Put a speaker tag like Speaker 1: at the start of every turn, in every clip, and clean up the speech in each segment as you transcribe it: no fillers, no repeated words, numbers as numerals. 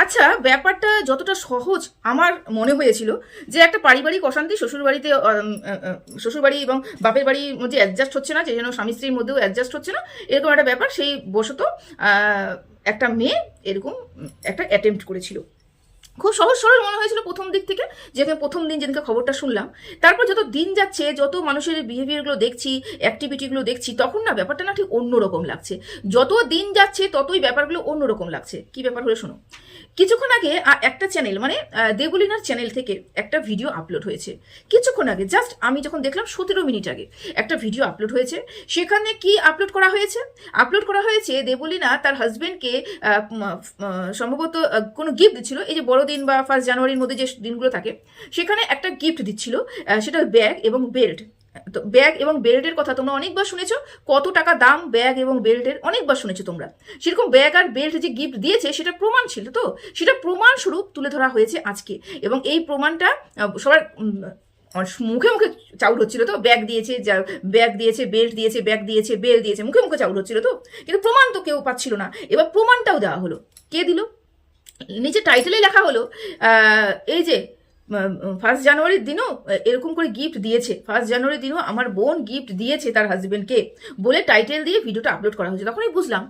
Speaker 1: আচ্ছা, ব্যাপারটা যতটা সহজ আমার মনে হয়েছিল যে একটা পারিবারিক অশান্তি শ্বশুরবাড়িতে শ্বশুরবাড়ি এবং বাপের বাড়ির মধ্যে অ্যাডজাস্ট হচ্ছে না, যে যেন স্বামী স্ত্রীর মধ্যেও অ্যাডজাস্ট হচ্ছে না, এরকম একটা ব্যাপার। সেই বশত একটা মেয়ে এরকম একটা অ্যাটেম্প্ট করেছিল। খুব সহজ সরল মনে হয়েছিল প্রথম দিক থেকে, যেখানে প্রথম দিন যেদিনকে খবরটা শুনলাম। তারপর যত দিন যাচ্ছে, যত মানুষের বিহেভিয়ারগুলো দেখছি, অ্যাক্টিভিটিগুলো দেখছি, তখন না ব্যাপারটা না ঠিক অন্যরকম লাগছে। যত দিন যাচ্ছে ততই ব্যাপারগুলো অন্যরকম লাগছে। কি ব্যাপার হলো শোনো। কিছুক্ষণ আগে একটা চ্যানেল, মানে দেবলিনার চ্যানেল থেকে একটা ভিডিও আপলোড হয়েছে। কিছুক্ষণ আগে, জাস্ট আমি যখন দেখলাম 17 মিনিট আগে একটা ভিডিও আপলোড হয়েছে। সেখানে কি আপলোড করা হয়েছে? আপলোড করা হয়েছে দেবলিনা তার হাজবেন্ডকে সম্ভবত কোনো গিফট দিচ্ছিল। এই যে বড়দিন বা 1 জানুয়ারির মধ্যে যে দিনগুলো থাকে, সেখানে একটা গিফট দিচ্ছিল, সেটা ব্যাগ এবং বেল্ট। তো ব্যাগ এবং বেল্টের কথা তোমরা অনেকবার শুনেছো, কত টাকা দাম ব্যাগ এবং বেল্টের, অনেকবার শুনেছো তোমরা। সেরকম ব্যাগ আর বেল্ট যে গিফট দিয়েছে সেটা প্রমাণ ছিল, তো সেটা প্রমাণ স্বরূপ তুলে ধরা হয়েছে আজকে। এবং এই প্রমাণটা সবার মুখে মুখে চাউল হচ্ছিল। তো ব্যাগ দিয়েছে, ব্যাগ দিয়েছে, বেল্ট দিয়েছে, ব্যাগ দিয়েছে, বেল্ট দিয়েছে, মুখে মুখে চাউল হচ্ছিল। তো কিন্তু প্রমাণ তো কেউ পাচ্ছিল না। এবার প্রমাণটাও দেওয়া হলো। কে দিল? নিচে টাইটেলে লেখা হলো এই যে 1 জানুয়ারির দিনও এরকম করে গিফট দিয়েছে, 1 জানুয়ারির দিনও আমার বোন গিফট দিয়েছে তার হাজবেন্ডকে, বলে টাইটেল দিয়ে ভিডিওটা আপলোড করা হয়েছে। তখনই বুঝলাম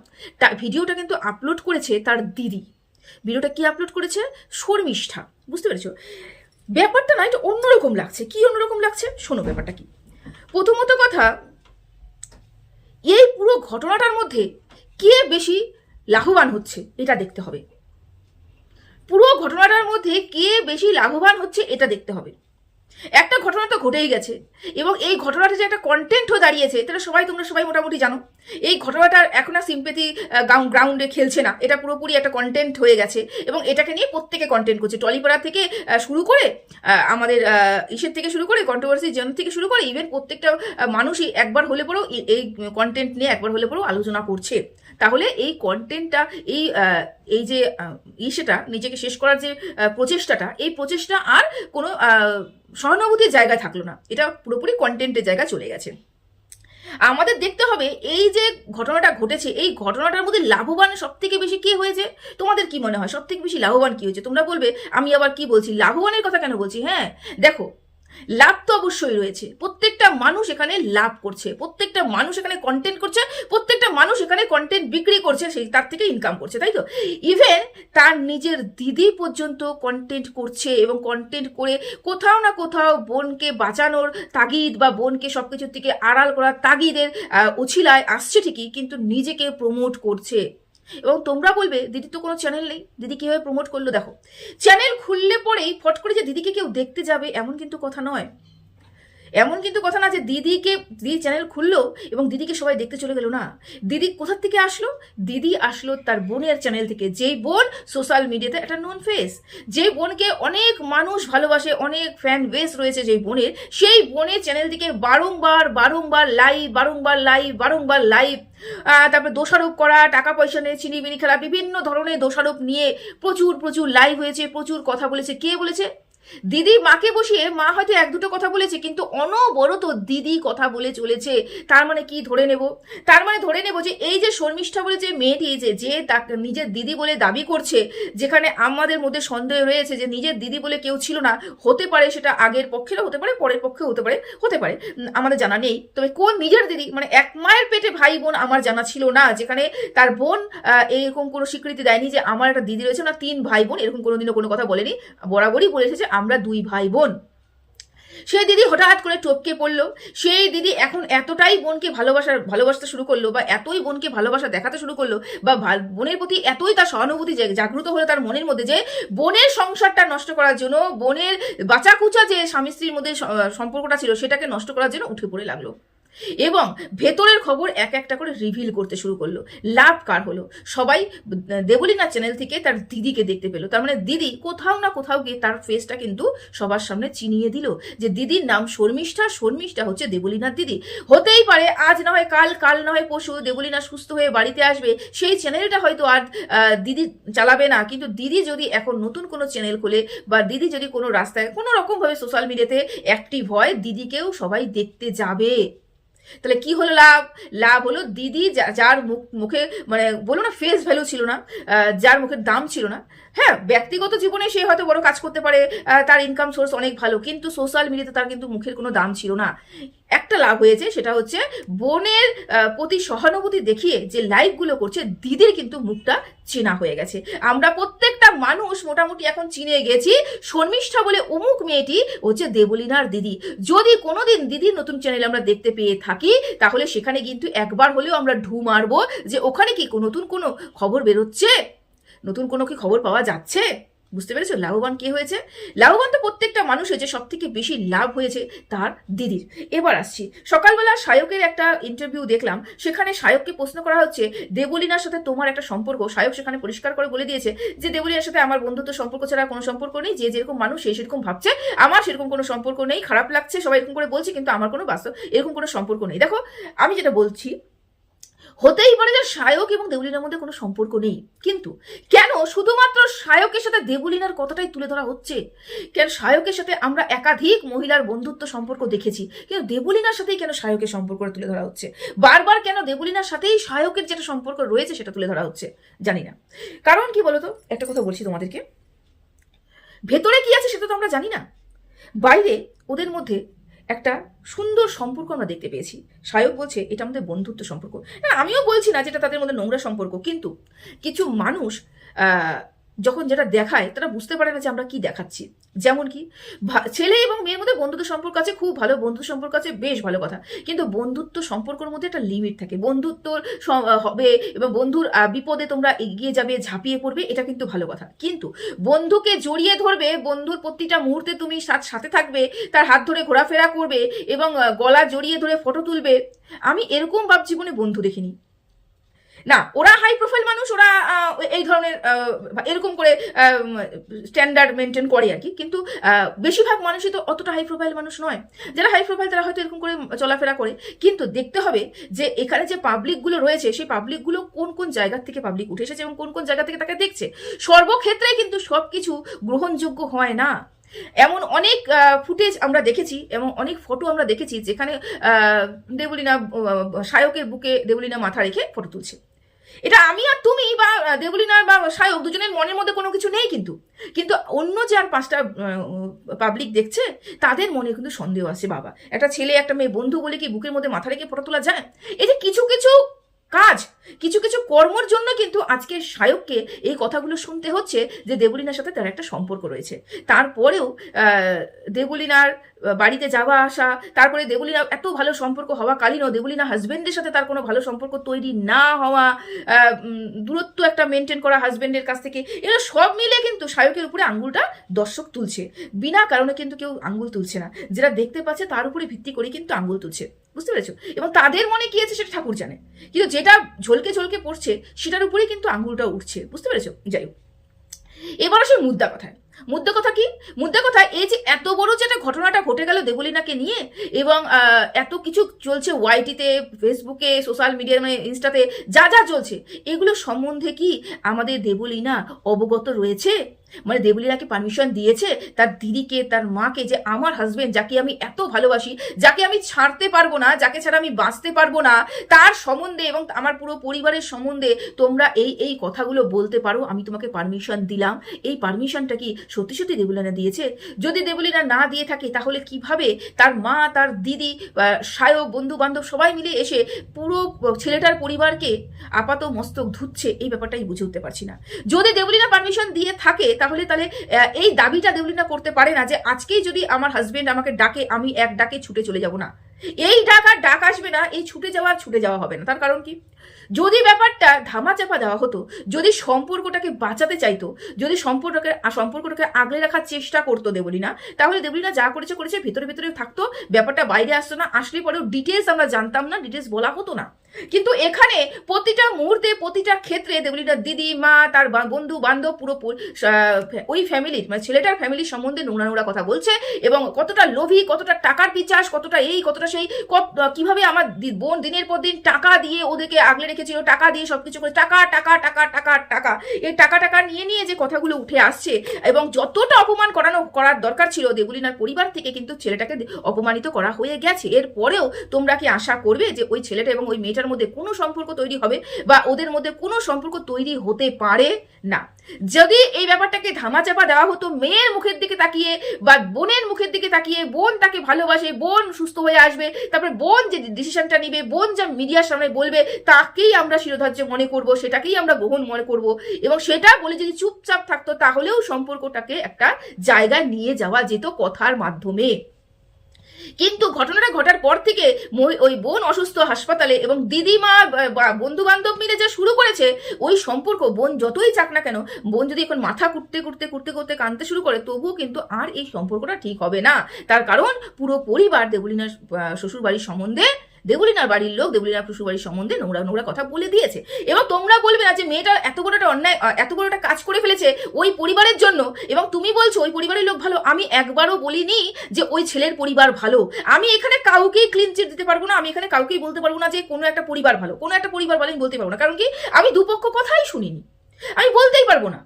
Speaker 1: ভিডিওটা কিন্তু আপলোড করেছে তার দিদি। ভিডিওটা কি আপলোড করেছে? শর্মিষ্ঠা। বুঝতে পেরেছো? ব্যাপারটা না এটা অন্যরকম লাগছে। কি অন্যরকম লাগছে শোনো ব্যাপারটা কি। প্রথমত কথা, এই পুরো ঘটনাটার মধ্যে কে বেশি লাভবান হচ্ছে এটা দেখতে হবে। পুরো ঘটনাটার মধ্যে কে বেশি লাভবান হচ্ছে এটা দেখতে হবে। একটা ঘটনা তো ঘটেই গেছে, এবং এই ঘটনাটা যে একটা কন্টেন্ট হয়ে দাঁড়িয়েছে এটা তোমরা সবাই মোটামুটি জানো। এই ঘটনাটা এখন আর সিম্পেথি গ্রাউন্ডে খেলছে না, এটা পুরোপুরি একটা কন্টেন্ট হয়ে গেছে, এবং এটাকে নিয়ে প্রত্যেকে কন্টেন্ট করছে। টলিপাড়া থেকে শুরু করে আমাদের ইসের থেকে শুরু করে কন্ট্রোভার্সি জন থেকে শুরু করে ইভেন প্রত্যেকটা মানুষই একবার হলে পরেও এই কন্টেন্ট নিয়ে একবার হলে পরেও আলোচনা করছে। তাহলে এই কন্টেন্টটা, এই যে সেটা নিজেকে শেষ করার যে প্রচেষ্টাটা, এই প্রচেষ্টা আর কোনো সহানুভূতির জায়গায় থাকলো না, এটা পুরোপুরি কন্টেন্টের জায়গায় চলে গেছে। আমাদের দেখতে হবে এই যে ঘটনাটা ঘটেছে, এই ঘটনাটার মধ্যে লাভবান সব থেকে বেশি কে হয়েছে? তোমাদের কি মনে হয় সব থেকে বেশি লাভবান কি হয়েছে? তোমরা বলবে আমি আবার কি বলছি, লাভবানের কথা কেন বলছি। হ্যাঁ দেখো, লাভ তো অবশ্যই রয়েছে। প্রত্যেকটা মানুষ এখানে লাভ করছে, প্রত্যেকটা মানুষ এখানে কন্টেন্ট করছে, প্রত্যেকটা মানুষ এখানে কন্টেন্ট বিক্রি করছে, সেই তার থেকে ইনকাম করছে, তাই তো? ইভেন তার নিজের দিদি পর্যন্ত কন্টেন্ট করছে, এবং কন্টেন্ট করে কোথাও না কোথাও বোনকে বাঁচানোর তাগিদ বা বোনকে সবকিছুর থেকে আড়াল করার তাগিদের উছিলায় আসছে ঠিকই, কিন্তু নিজেকে প্রমোট করছে। এবং তোমরা বলবে দিদি তো কোনো চ্যানেল নেই, দিদি কিভাবে প্রমোট করলো? দেখো, চ্যানেল খুললে পরেই ফট করে যে দিদিকে কেউ দেখতে যাবে এমন কিন্তু কথা নয়। এমন কিন্তু কথা না যে দিদি চ্যানেল খুললো এবং দিদিকে সবাই দেখতে চলে গেল। না, দিদি কোথার থেকে আসলো? দিদি আসলো তার বোনের চ্যানেল থেকে, যেই বোন সোশ্যাল মিডিয়াতে একটা নন ফেস, যে বোনকে অনেক মানুষ ভালোবাসে, অনেক ফ্যান বেস রয়েছে যেই বোনের, সেই বোনের চ্যানেল থেকে বারংবার লাইভ, তারপরে দোষারোপ করা, টাকা পয়সা নিয়ে চিনিবিনি খেলা, বিভিন্ন ধরনের দোষারোপ নিয়ে প্রচুর লাইভ হয়েছে, প্রচুর কথা বলেছে। কে বলেছে? দিদি মাকে বসিয়ে, মা হয়তো 1-2টো কথা বলেছে, কিন্তু অনবরত দিদি কথা বলে চলেছে। তার মানে কি ধরে নেব? তার মানে ধরে নেব যে এই যে শর্মিষ্ঠা বলে যে মেয়েটি, যে তাকে নিজের দিদি বলে দাবি করছে, যেখানে আমাদের মধ্যে সন্দেহ রয়েছে যে নিজের দিদি বলে কেউ ছিল না। হতে পারে সেটা আগের পক্ষেরও হতে পারে, পরের পক্ষেও হতে পারে, আমাদের জানা নেই। তবে কোন নিজের দিদি, মানে এক মায়ের পেটে ভাই বোন, আমার জানা ছিল না। যেখানে তার বোন এরকম কোনো স্বীকৃতি দেয়নি যে আমার একটা দিদি রয়েছে, না 3 ভাই বোন, এরকম কোনোদিনও কোনো কথা বলেনি। বরাবরই বলেছে যে আমরা 2 ভাই বোন। সেই দিদি হঠাৎ করে টপকে পড়লো। সেই দিদি এখন এতটাই বোনকে ভালোবাসতে শুরু করলো, বা এতই বোনকে ভালোবাসা দেখাতে শুরু করলো, বা বোনের প্রতি এতই তার সহানুভূতি জাগ্রত হলো তার মনের মধ্যে, যে বোনের সংসারটা নষ্ট করার জন্য, বোনের বাঁচাকুচা যে স্বামী স্ত্রীর মধ্যে সম্পর্কটা ছিল সেটাকে নষ্ট করার জন্য উঠে পড়ে লাগলো, এবং ভেতরের খবর এক একটা করে রিভিল করতে শুরু করলো। লাভ কার হলো? সবাই দেবলিনা চ্যানেল থেকে তার দিদিকে দেখতে পেলো। তার মানে দিদি কোথাও না কোথাও গিয়ে তার ফেসটা কিন্তু সবার সামনে চিনিয়ে দিল, যে দিদির নাম শর্মিষ্ঠা হচ্ছে দেবলিনার দিদি। হতেই পারে আজ না হয় কাল না হয় পরশু দেবলিনা সুস্থ হয়ে বাড়িতে আসবে, সেই চ্যানেলটা হয়তো আর দিদি চালাবে না, কিন্তু দিদি যদি এখন নতুন কোনো চ্যানেল খোলে, বা দিদি যদি কোনো রাস্তায় কোনো রকমভাবে সোশ্যাল মিডিয়াতে অ্যাক্টিভ হয়, দিদিকেও সবাই দেখতে যাবে। তাহলে কি হলো লাভ? লাভ হলো দিদি যার মুখে মানে বলো না ফেস ভ্যালু ছিল না, যার মুখের দাম ছিল না। হ্যাঁ, ব্যক্তিগত জীবনে সে হয়তো বড় কাজ করতে পারে, তার ইনকাম সোর্স অনেক ভালো, কিন্তু সোশ্যাল মিডিয়াতে তার কিন্তু মুখের কোনো দাম ছিল না। একটা লাভ হয়েছে, সেটা হচ্ছে বোনের প্রতি সহানুভূতি দেখিয়ে যে লাইভগুলো করছে, দিদির কিন্তু মুখটা চেনা হয়ে গেছে। আমরা প্রত্যেকটা মানুষ মোটামুটি এখন চিনে গেছি শর্মিষ্ঠা বলে অমুক মেয়েটি হচ্ছে দেবলীনার দিদি। যদি কোনোদিন দিদির নতুন চ্যানেল আমরা দেখতে পেয়ে থাকি, তাহলে সেখানে কিন্তু একবার হলেও আমরা ঢু মারবো যে ওখানে কি নতুন কোনো খবর বেরোচ্ছে, নতুন কোনো কি খবর পাওয়া যাচ্ছে। বুঝতে পেরেছো লাভবান কে হয়েছে? লাভবান তো প্রত্যেকটা মানুষ হয়েছে, সব থেকে বেশি লাভ হয়েছে তার দিদির। এবার আসছি, সকালবেলা সায়কের একটা ইন্টারভিউ দেখলাম, সেখানে সায়ককে প্রশ্ন করা হচ্ছে দেবলীনার সাথে তোমার একটা সম্পর্ক। সায়ক সেখানে পরিষ্কার করে বলে দিয়েছে যে দেবলীনার সাথে আমার বন্ধুত্ব সম্পর্ক ছাড়া কোনো সম্পর্ক নেই, যে যেরকম মানুষ সে সেরকম ভাবছে, আমার সেরকম কোনো সম্পর্ক নেই, খারাপ লাগছে সবাই এরকম করে বলছে, কিন্তু আমার কোনো বাস্তব এরকম কোনো সম্পর্ক নেই। দেখো আমি যেটা বলছি, হতেই পারে যে সায়ক এবং দেবলীনার মধ্যে কোনো সম্পর্ক নেই, কিন্তু কেন শুধুমাত্র সায়কের সাথে দেবলীনার কথাটাই তুলে ধরা হচ্ছে? কেন সায়কের সাথে আমরা একাধিক মহিলার বন্ধুত্ব সম্পর্ক দেখেছি, কিন্তু দেবলীনার সাথেই কেন সায়কের সম্পর্ক তুলে ধরা হচ্ছে? বারবার কেন দেবলীনার সাথেই সায়কের যেটা সম্পর্ক রয়েছে সেটা তুলে ধরা হচ্ছে? জানি না। কারণ কি বলতো, একটা কথা বলছি তোমাদেরকে, ভেতরে কি আছে সেটা তো আমরা জানি না, বাইরে ওদের মধ্যে একটা সুন্দর সম্পর্ক আমরা দেখতে পেয়েছি। সায়ক বলছে এটা আমাদের বন্ধুত্ব সম্পর্ক। না, আমিও বলছি না যেটা তাদের মধ্যে নোংরা সম্পর্ক, কিন্তু কিছু মানুষ যখন যেটা দেখায় তারা বুঝতে পারে না যে আমরা কি দেখাচ্ছি। যেমন কি ছেলে এবং মেয়ের মধ্যে বন্ধুত্ব সম্পর্ক আছে, খুব ভালো বন্ধুত্ব সম্পর্ক আছে, বেশ ভালো কথা, কিন্তু বন্ধুত্ব সম্পর্কের মধ্যে একটা লিমিট থাকে। বন্ধুত্ব হবে এবং বন্ধুর বিপদে তোমরা এগিয়ে যাবে, ঝাঁপিয়ে পড়বে, এটা কিন্তু ভালো কথা, কিন্তু বন্ধুকে জড়িয়ে ধরবে, বন্ধুর প্রতিটা মুহূর্তে তুমি সাথে থাকবে, তার হাত ধরে ঘোরাফেরা করবে এবং গলা জড়িয়ে ধরে ফটো তুলবে, আমি এরকম ভাব জীবনে বন্ধু দেখিনি। না, ওরা হাই প্রোফাইল মানুষ, ওরা এই ধরনের এরকম করে স্ট্যান্ডার্ড মেনটেন করে আর কি, কিন্তু বেশিরভাগ মানুষই তো অতটা হাই প্রোফাইল মানুষ নয়। যারা হাই প্রোফাইল তারা হয়তো এরকম করে চলাফেরা করে, কিন্তু দেখতে হবে যে এখানে যে পাবলিকগুলো রয়েছে সেই পাবলিকগুলো কোন কোন জায়গা থেকে পাবলিক উঠে এসেছে এবং কোন কোন জায়গা থেকে তাকে দেখছে। সর্বক্ষেত্রে কিন্তু সব কিছু গ্রহণযোগ্য হয় না। এমন অনেক ফুটেজ আমরা দেখেছি এবং অনেক ফটো আমরা দেখেছি যেখানে দেবলীনা সায়কের বুকে দেবলীনা মাথা রেখে ফটো তুলছে। এটা আমি আর তুমি বা দেবলীনার বা সায়ক দুজনের মনের মধ্যে কোনো কিছু নেই, কিন্তু কিন্তু অন্য যে আর 5টা পাবলিক দেখছে তাদের মনে কিন্তু সন্দেহ আছে। বাবা, একটা ছেলে একটা মেয়ে বন্ধু বলে কি বুকের মধ্যে মাথা রেখে ফটো তোলা যায়? এই যে কিছু কিছু কাজ, কিছু কিছু কর্মর জন্য কিন্তু আজকে সায়ককে এই কথাগুলো শুনতে হচ্ছে যে দেবলীনার সাথে তার একটা সম্পর্ক রয়েছে। তারপরেও দেবলীনার বাড়িতে যাওয়া আসা, তারপরে দেবলীনা এত ভালো সম্পর্ক হওয়া কালীনও দেবলীনা হাজবেন্ডের সাথে তার কোনো ভালো সম্পর্ক তৈরি না হওয়া, দূরত্ব একটা মেনটেন করা হাজবেন্ডের কাছ থেকে, এগুলো সব মিলে কিন্তু সায়কের উপরে আঙ্গুলটা দর্শক তুলছে। বিনা কারণে কিন্তু কেউ আঙ্গুল তুলছে না, যেটা দেখতে পাচ্ছে তার উপরে ভিত্তি করে কিন্তু আঙ্গুল তুলছে। বুঝতে পেরেছো? এবং তাদের মনে কি আছে সেটা ঠাকুর জানে, কিন্তু যেটা ঝলকে ঝলকে পড়ছে সেটার উপরেই কিন্তু আঙ্গুলটা উঠছে। বুঝতে পেরেছো? যাই হোক, এবার আসলে মুদ্রা কথায়। মুদ্রা কথা কি? মুদ্রা কথা এই যে এত বড় যেটা ঘটনাটা ঘটে গেল দেবলীনাকে নিয়ে, এবং এত কিছু চলছে ওয়াইটিতে, ফেসবুকে, সোশ্যাল মিডিয়ায়, মানে ইনস্টাতে যা যা চলছে, এগুলো সম্বন্ধে কি আমাদের দেবলীনা অবগত রয়েছে? মানে দেবলীনাকে পারমিশন দিয়েছে তার দিদিকে, তার মাকে, যে আমার হাজবেন্ড যাকে আমি এত ভালোবাসি, যাকে আমি ছাড়তে পারবো না, যাকে ছাড়া আমি বাঁচতে পারবো না, তার সম্বন্ধে এবং আমার পুরো পরিবারের সম্বন্ধে তোমরা এই এই কথাগুলো বলতে পারো, আমি তোমাকে পারমিশন দিলাম। এই পারমিশনটা কি সত্যি সত্যি দেবলীনা দিয়েছে? যদি দেবলীনা না দিয়ে থাকে তাহলে কিভাবে তার মা, তার দিদি, সায়ক, বন্ধু বান্ধব সবাই মিলে এসে পুরো ছেলেটার পরিবারকে আপাত মস্তক ধুচ্ছে? এই ব্যাপারটাই বুঝে উঠতে পারছি না। যদি দেবলীনা পারমিশন দিয়ে থাকে তাহলে এই দাবিটা দেবলীনা করতে পারে না যে আজকেই যদি আমার হাজবেন্ড আমাকে ডাকে আমি এক ডাকে ছুটে চলে যাব না। এই ডাক আর ডাক আসবে না, এই ছুটে যাওয়া হবে না। তার কারণ কি? যদি ব্যাপারটা ধামাচাপা দেওয়া হতো, যদি সম্পর্কটাকে বাঁচাতে চাইতো, যদি সম্পর্কটাকে আগলে রাখার চেষ্টা করতো দেবলীনা, তাহলে দেবলীনা যা করেছে ভিতরে ভিতরে থাকতো, ব্যাপারটা বাইরে আসতো না, আসলে পরেও ডিটেলস আমরা জানতাম না, ডিটেলস বলা হতো না। কিন্তু এখানে প্রতিটা মুহূর্তে প্রতিটা ক্ষেত্রে দেবলীনার দিদি মা তার বন্ধু বান্ধব পুরো ওই ফ্যামিলির মানে ছেলেটার ফ্যামিলির সম্বন্ধে নোংরা নোংরা কথা বলছে এবং কতটা লোভী, কতটা টাকার পিচাস, কতটা এই কতটা সেই, কিভাবে আমার বোন দিনের পর দিন টাকা দিয়ে ওদেরকে আগলে রেখেছিল, টাকা দিয়ে সবকিছু করে টাকা টাকা টাকা টাকা টাকা, এই টাকা টাকা নিয়ে নিয়ে যে কথাগুলো উঠে আসছে এবং যতটা অপমান করার দরকার ছিল দেবলীনার পরিবার থেকে কিন্তু ছেলেটাকে অপমানিত করা হয়ে গেছে। এরপরেও তোমরা কি আশা করবে যে ওই ছেলেটা এবং ওই মেয়েটার মধ্যে কোনো সম্পর্ক তৈরি হবে বা ওদের মধ্যে কোনো সম্পর্ক তৈরি হতে পারে না? যদি এই ব্যাপারটাকে ধামাচাপা দেওয়া হতো মেয়ের মুখের দিকে তাকিয়ে বা বোনের মুখের দিকে তাকিয়ে, বোন তাকে ভালোবাসে, বোন সুস্থ হয়ে আসবে, তারপরে বোন যে ডিসিশনটা নিবে, বোন যা মিডিয়ার সামনে বলবে তাকেই আমরা শিরোধার্য মনে করব, সেটাকেই আমরা গ্রহণ মনে করব এবং সেটা বলে যদি চুপচাপ থাকতো তাহলেও সম্পর্কটাকে একটা জায়গায় নিয়ে যাওয়া যেত কথার মাধ্যমে। কিন্তু ঘটনাটা ঘটার পর থেকে ওই বোন অসুস্থ হাসপাতালে এবং দিদিমা বন্ধু বান্ধব মিলে যা শুরু করেছে ওই সম্পর্ক, বোন যতই চাক না কেন, বোন যদি এখন মাথা কুটতে কুটতে কুটতে করতে কাঁদতে শুরু করে তবুও কিন্তু আর এই সম্পর্কটা ঠিক হবে না। তার কারণ পুরো পরিবার দেবলীনার শ্বশুর বাড়ির সম্বন্ধে, দেবলীনার বাড়ির লোক দেবলীনার শ্বশুর বাড়ির সম্বন্ধে নোংরা নোংরা কথা বলে দিয়েছে। এবং তোমরা বলবে না যে মেয়েটা এত বড় একটা অন্যায়, এত বড় একটা কাজ করে ফেলেছে ওই পরিবারের জন্য এবং তুমি বলছো ওই পরিবারের লোক ভালো। আমি একবারও বলিনি যে ওই ছেলের পরিবার ভালো। আমি এখানে কাউকেই ক্লিন চিট দিতে পারবো না, আমি এখানে কাউকেই বলতে পারবো না যে কোনো একটা পরিবার ভালো, কোনো একটা পরিবার ভালো আমি বলতে পারবো না। কারণ কি, আমি দুপক্ষ কথাই শুনিনি, আমি বলতেই পারবো না।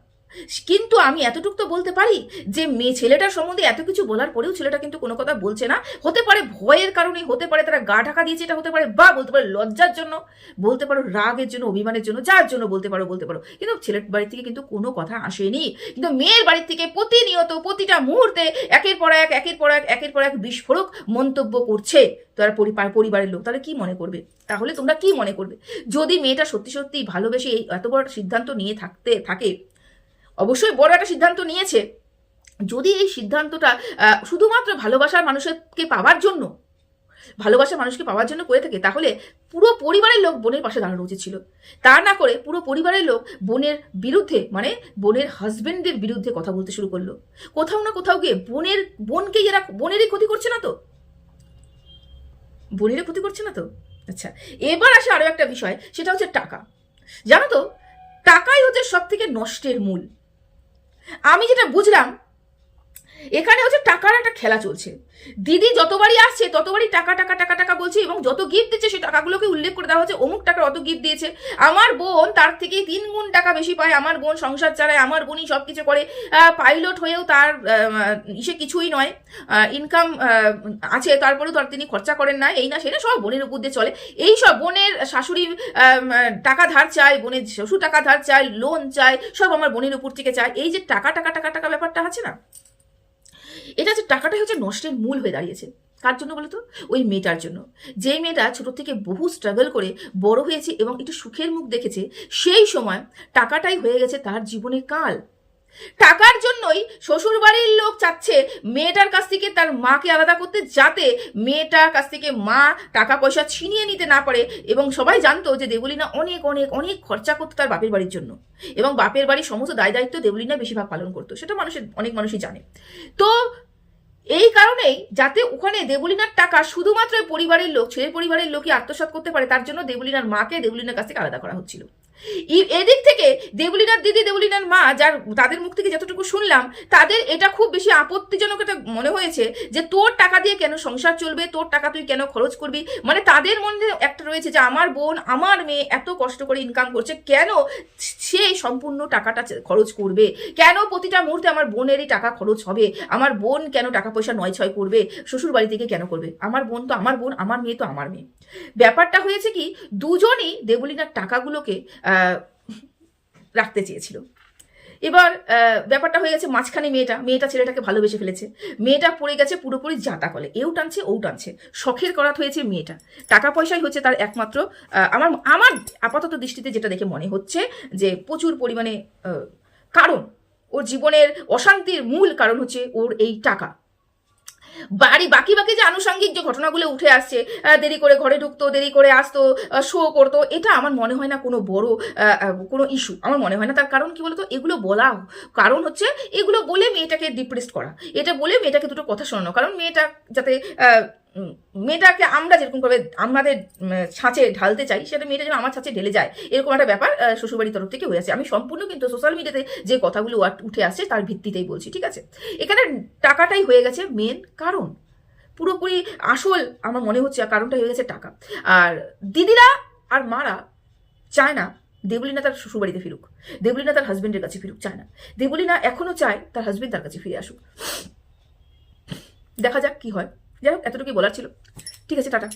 Speaker 1: কিন্তু আমি এতটুকু তো বলতে পারি যে মেয়ে ছেলেটার সম্বন্ধে এত কিছু বলার পরেও ছেলেটা কিন্তু কোনো কথা বলছে না। হতে পারে ভয়ের কারণে, হতে পারে তারা গা ঢাকা দিয়েছে, এটা হতে পারে, বা বলতে পারে লজ্জার জন্য, বলতে পারো রাগের জন্য, অভিমানের জন্য, যার জন্য বলতে পারো। কিন্তু ছেলের বাড়ি থেকে কিন্তু কোনো কথা আসেনি। কিন্তু মেয়ের বাড়ি থেকে প্রতিনিয়ত প্রতিটা মুহূর্তে একের পর এক বিস্ফোরক মন্তব্য করছে তারা পরিবারের লোক। তাহলে কি মনে করবে? তাহলে তোমরা কি মনে করবে যদি মেয়েটা সত্যি সত্যি ভালোবেসে এই এত বড় সিদ্ধান্ত নিয়ে থাকে? অবশ্যই বড় একটা সিদ্ধান্ত নিয়েছে। যদি এই সিদ্ধান্তটা শুধুমাত্র ভালোবাসার মানুষকে পাওয়ার জন্য করে থাকে তাহলে পুরো পরিবারের লোক বোনের পাশে দাঁড়ানো উচিত ছিল। তা না করে পুরো পরিবারের লোক বোনের বিরুদ্ধে, মানে বোনের হাজবেন্ডের বিরুদ্ধে কথা বলতে শুরু করলো। কোথাও না কোথাও গিয়ে বোনকে এরা বোনেরই ক্ষতি করছে না তো? বোনেরই ক্ষতি করছে না তো? আচ্ছা, এবার আসে আরো একটা বিষয়, সেটা হচ্ছে টাকা। জানো তো, টাকাই হচ্ছে সব থেকে নষ্টের মূল। আমি যেটা বুঝলাম এখানে হচ্ছে টাকার একটা খেলা চলছে। দিদি যতবারই আসছে ততবারই টাকা টাকা টাকা টাকা বলছে এবং যত গিফট দিচ্ছে সেই টাকাগুলোকে উল্লেখ করে দেওয়া হচ্ছে, অমুক টাকার অত গিফট দিয়েছে, আমার বোন তার থেকে 3 গুণ টাকা বেশি পায়, আমার বোন সংসার চালায়, আমার বোনই সবকিছু করে, পাইলট হয়েও তার ইসে কিছুই নয়, ইনকাম আছে তারপরেও তার তিনি খরচা করেন না, এই না সেটা সব বোনের উপর দিয়ে চলে। এই সব বোনের শাশুড়ি টাকা ধার চায়, বোনের শ্বশুর টাকা ধার চায়, লোন চায়, সব আমার বোনের উপর থেকে চায়। এই যে টাকা টাকা টাকা টাকা ব্যাপারটা আছে না, এটা যে টাকাটাই হচ্ছে নষ্টের মূল হয়ে দাঁড়িয়েছে। কার জন্য বলতো? ওই মেয়েটার জন্য। যে মেয়েটা ছোট থেকে বহু স্ট্রাগল করে বড় হয়েছে এবং একটু সুখের মুখ দেখেছে, সেই সময় টাকাটাই হয়ে গেছে তার জীবনে কাল। টাকার জন্যই শ্বশুর বাড়ির লোক চাচ্ছে মেয়েটার কাছ থেকে তার মাকে আলাদা করতে, যাতে মেয়েটার কাছ থেকে মা টাকা পয়সা ছিনিয়ে নিতে না পারে। এবং সবাই জানতো যে দেবলীনা অনেক অনেক অনেক খরচা করতো তার বাপের বাড়ির জন্য এবং বাপের বাড়ির সমস্ত দায় দায়িত্ব দেবলীনা বেশিরভাগ পালন করতো, সেটা অনেক মানুষই জানে। তো এই কারণেই যাতে ওখানে দেবলীনার টাকা শুধুমাত্র পরিবারের লোক, ছেলের পরিবারের লোকই আত্মসাৎ করতে পারে, তার জন্য দেবলীনার মাকে দেবলীনার কাছ থেকে আলাদা করা হচ্ছিল। এদিক থেকে দেবলীনার দিদি, দেবলীনার মা, তাদের মুখ থেকে যতটুকু শুনলাম, তাদের এটা খুব বেশি আপত্তিজনক এটা মনে হয়েছে যে তোর টাকা দিয়ে কেন সংসার চলবে, তোর টাকা তুই কেন খরচ করবি। মানে তাদের মধ্যে একটা রয়েছে যে আমার বোন, আমার মেয়ে এত কষ্ট করে ইনকাম করছে, কেন সে সম্পূর্ণ টাকাটা খরচ করবে, কেন প্রতিটা মুহূর্তে আমার বোনেরই টাকা খরচ হবে, আমার বোন কেন টাকা পয়সা নয় ছয় করবে, শ্বশুর বাড়ি থেকে কেন করবে, আমার বোন তো আমার বোন, আমার মেয়ে তো আমার মেয়ে। ব্যাপারটা হয়েছে কি, দুজনই দেবলীনার টাকাগুলোকে রাখতে চেয়েছিল। এবার ব্যাপারটা হয়ে গেছে মাঝখানে মেয়েটা ছেলেটাকে ভালোবেসে ফেলেছে, মেয়েটা পড়ে গেছে পুরোপুরি জাতা কলে, এও টানছে ও টানছে, শখের করাত হয়েছে মেয়েটা। টাকা পয়সাই হচ্ছে তার একমাত্র, আমার আপাতত দৃষ্টিতে যেটা দেখে মনে হচ্ছে যে প্রচুর পরিমাণে কারণ, ওর জীবনের অশান্তির মূল কারণ হচ্ছে ওর এই টাকা। বাকি যে আনুষঙ্গিক যে ঘটনাগুলো উঠে আসছে, দেরি করে ঘরে ঢুকতো, দেরি করে আসতো, শো করতো, এটা আমার মনে হয় না কোনো বড় কোনো ইস্যু, আমার মনে হয় না। তার কারণ কি বলতো, এগুলো বলা কারণ হচ্ছে এগুলো বলে মেয়েটাকে ডিপ্রেসড করা, এটা বলে মেয়েটাকে দুটো কথা শোনানো, কারণ মেয়েটা যাতে মেয়েটাকে আমরা যেরকমভাবে আমাদের ছাঁচে ঢালতে চাই, সেটা মেয়েটা যেন আমার ছাঁচে ঢেলে যায়, এরকম একটা ব্যাপার শ্বশুরবাড়ির তরফ থেকে হয়ে আছে। আমি সম্পূর্ণ কিন্তু সোশ্যাল মিডিয়াতে যে কথাগুলো উঠে আসছে তার ভিত্তিতেই বলছি, ঠিক আছে? এখানে টাকাটাই হয়ে গেছে মেন কারণ, পুরোপুরি আসল আমার মনে হচ্ছে কারণটা হয়ে গেছে টাকা। আর দিদিরা আর মারা চায় না দেবলীনা তার শ্বশুরবাড়িতে ফিরুক, দেবলীনা তার হাজবেন্ডের কাছে ফিরুক, চায় না। দেবলীনা এখনো চায় তার হাজবেন্ড তার কাছে ফিরে আসুক। দেখা যাক কি হয়। যাই হোক, এতটুকুই বলার ছিল। ঠিক আছে, টাটা।